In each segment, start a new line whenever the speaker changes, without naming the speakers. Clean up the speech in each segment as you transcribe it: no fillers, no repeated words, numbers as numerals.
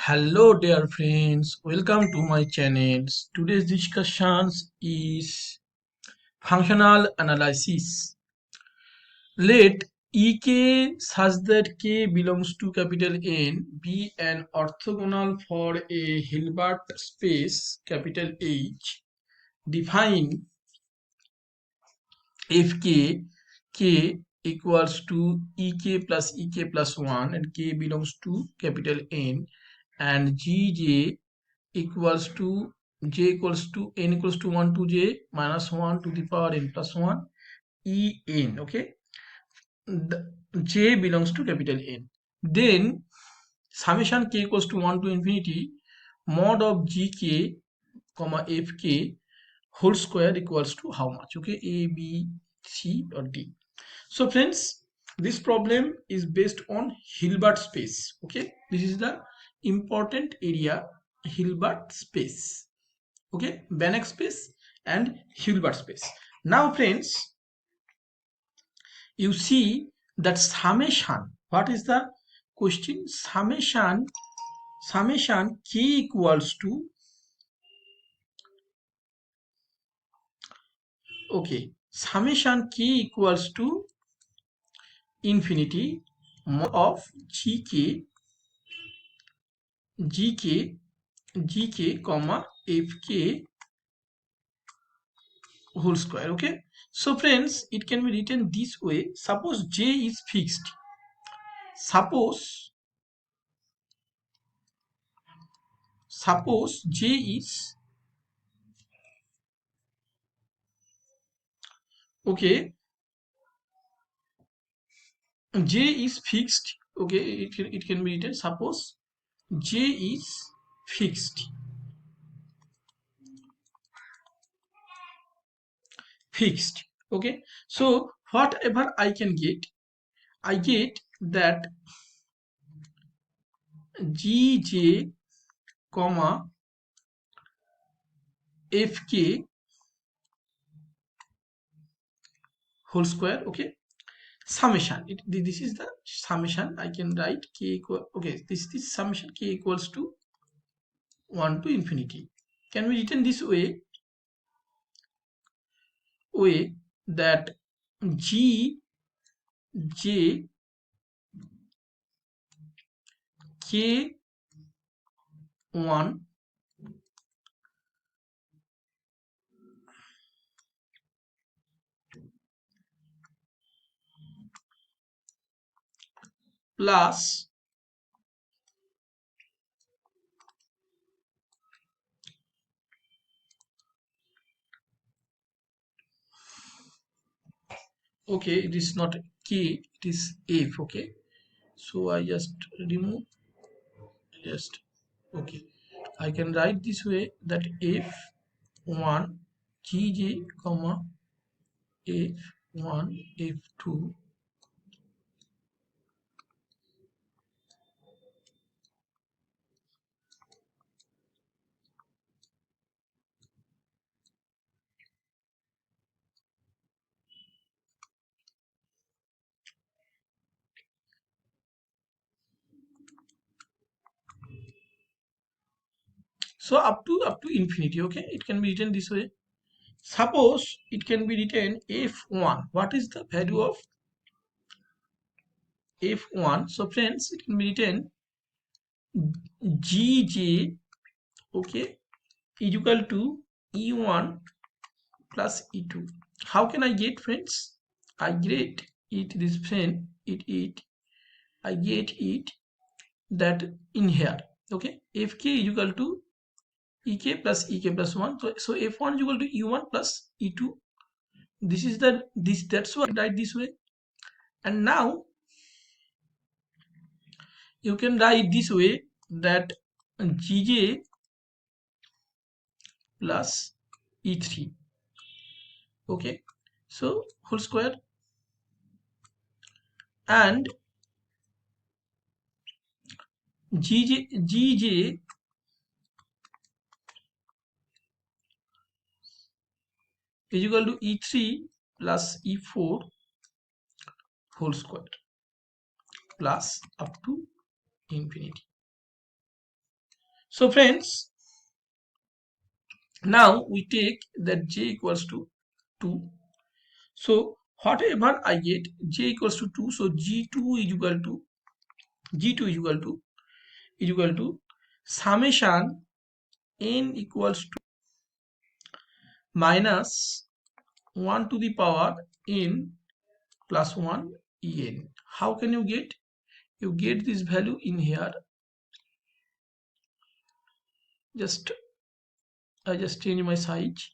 Hello dear friends, welcome to my channel. Today's discussions is functional analysis. Let Ek such that K belongs to capital N be an orthogonal for a Hilbert space capital H. Define if K equals to Ek plus 1 and K belongs to capital N, and Gj equals to n equals to 1 to j minus 1 to the power n plus 1 en. Okay, the j belongs to capital N. Then summation k equals to 1 to infinity mod of gk comma fk whole square equals to how much? Okay, a b c or d. So friends, this problem is based on Hilbert space. Okay, this is the important area, Hilbert space. Okay, Banach space and Hilbert space. Now friends, you see that summation, what is the question? Summation k equals to, okay, summation k equals to infinity mod of gk comma fk whole square. Okay, so friends, it can be written this way. Suppose j is fixed. Suppose j is, okay, j is fixed. Okay, it can be written, suppose j is fixed. Okay, so whatever I can get, I get that gj comma fk whole square. Okay, summation, this is the summation. I can write k equal, okay, this summation k equals to 1 to infinity, can be written this way that g j k 1 plus okay, it is not k, it is f. Okay, so I just remove, just, okay, I can write this way that f1 gj comma f1 f2 . So up to infinity. Okay, it can be written this way. Suppose it can be written f1, what is the value of f1? So friends, it can be written gj, okay, is equal to e1 plus e2. How can I get, friends? I get it, this friend, I get it that in here. Okay, fk is equal to ek plus 1. So f1 is equal to e1 plus e2. This is that's why I write this way. And now you can write this way that gj plus e3. Okay, so whole square, and gj is equal to e3 plus e4 whole square plus up to infinity. So friends, now we take that j equals to 2. So whatever I get, j equals to 2, so g2 is equal to summation n equals to minus 1 to the power n plus 1 en. How can you get? You get this value in here. I just change my size.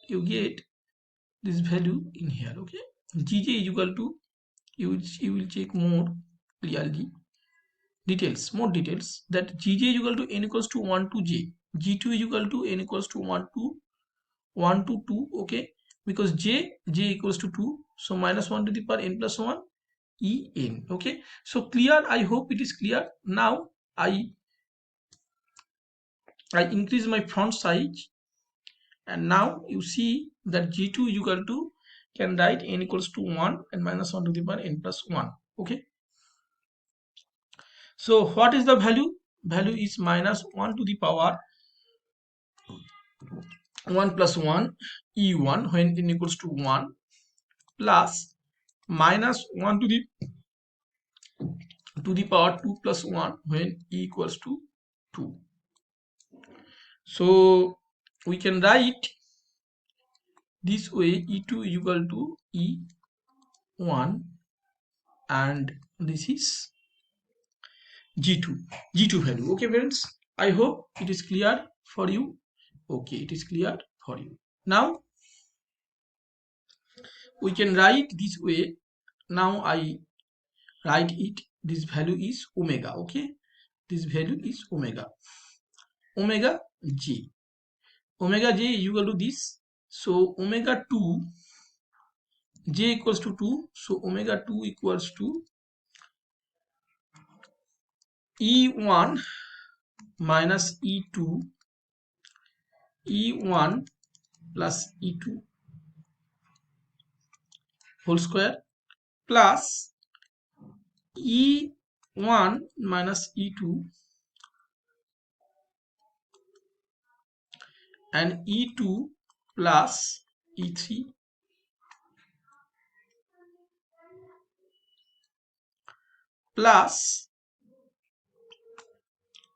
You get this value in here. Okay, gj is equal to, you will check more clearly more details, that gj is equal to n equals to 1 to j, g2 is equal to n equals to 1 to 2. Okay, because j equals to 2, so minus 1 to the power n plus 1 en. Okay, so clear? I hope it is clear. Now I increase my font size, and now you see that g2 is equal to, can write n equals to 1 and minus 1 to the power n plus 1. Okay, so what is the value? Value is minus 1 to the power 1 plus 1 e1 when n equals to 1, plus minus 1 to the power 2 plus 1 when e equals to 2. So we can write this way: e2 is equal to e1, and this is g2 value. Okay friends, I hope it is clear for you. Okay, it is clear for you. Now we can write this way. Now I write it. This value is omega. Okay, this value is omega j. Omega j is equal to this. So omega 2, j equals to 2, so omega 2 equals to e1 minus e2, e1 plus e2 whole square, plus e1 minus e2 and e2 plus e3 plus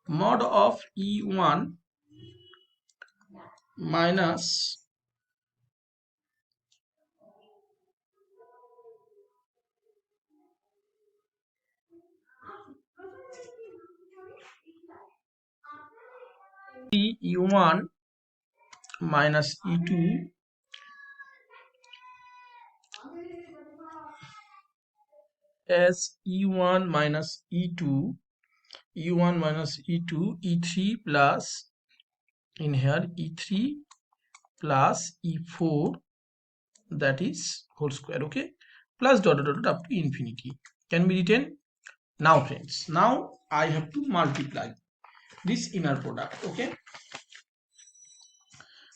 mod of e1 minus e1 minus e2 as e1 minus e2, e1 minus e2, e3 plus, in here, e3 plus e4, that is whole square. Okay, plus dot dot dot up to infinity, can be written. Now friends, now I have to multiply this inner product. Okay,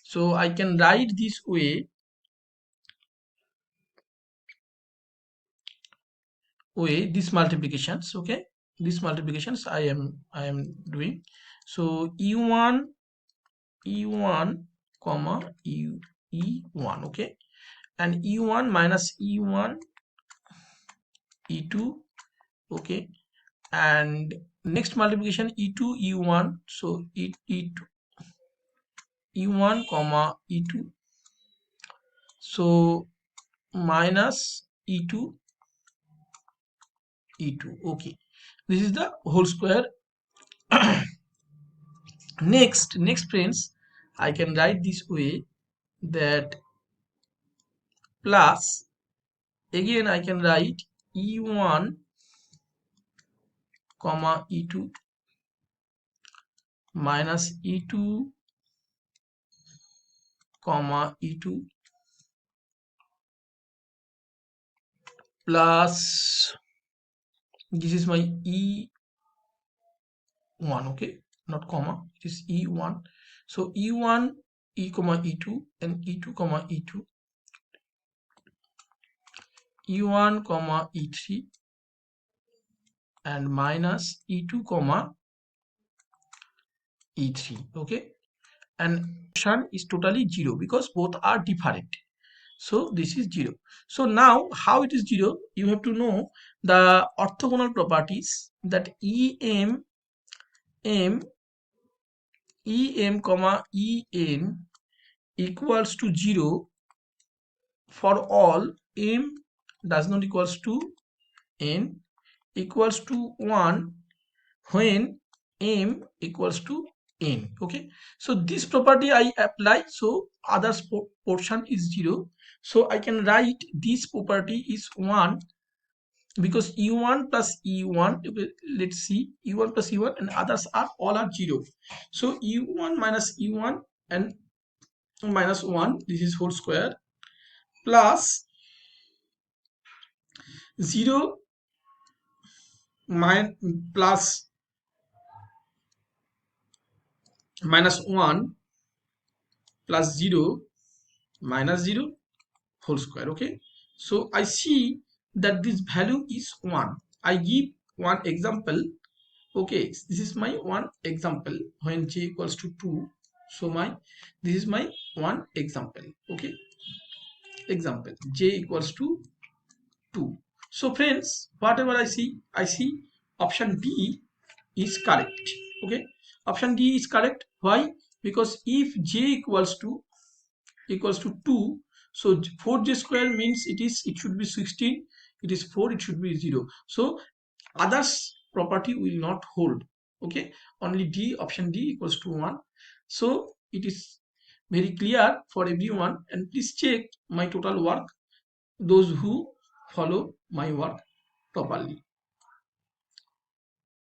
so I can write this way these multiplications. Okay, these multiplications I am doing. So e1 comma e1. Okay, and e1 minus e1 e2. Okay, and next multiplication e2 e1, so e2 e1 comma e2, so minus e2 e2. Okay, this is the whole square. next friends, I can write this way, that plus, again I can write e1 comma e2 minus e2 comma e2 plus, this is my e1. Okay, not comma, it is e1. So e1 e comma e2 and e2 comma e2, e1 comma e3 and minus e2 comma E3. Okay, and function is totally 0 because both are different. So this is 0. So now how it is 0? You have to know the orthogonal properties, that em comma en equals to 0 for all m does not equals to n, equals to 1 when m equals to n. Okay, so this property I apply, so others portion is 0. So I can write this property is 1 because u1 plus e1, let's see, u1 plus e1 and others are all are 0. So u1 minus e1 and minus 1, this is whole square, plus 0 plus minus 1 plus 0 minus 0 whole square. Okay, so I see that this value is 1. I give one example. Okay, this is my one example when j equals to 2. So this is my one example. Okay, example j equals to 2. So friends, whatever I see option D is correct. Okay, option D is correct. Why? Because if j equals to 2, so 4j square means it should be 16, it is 4, it should be 0. So others property will not hold. Okay, only D, option D equals to 1. So it is very clear for everyone, and please check my total work, those who follow my work properly.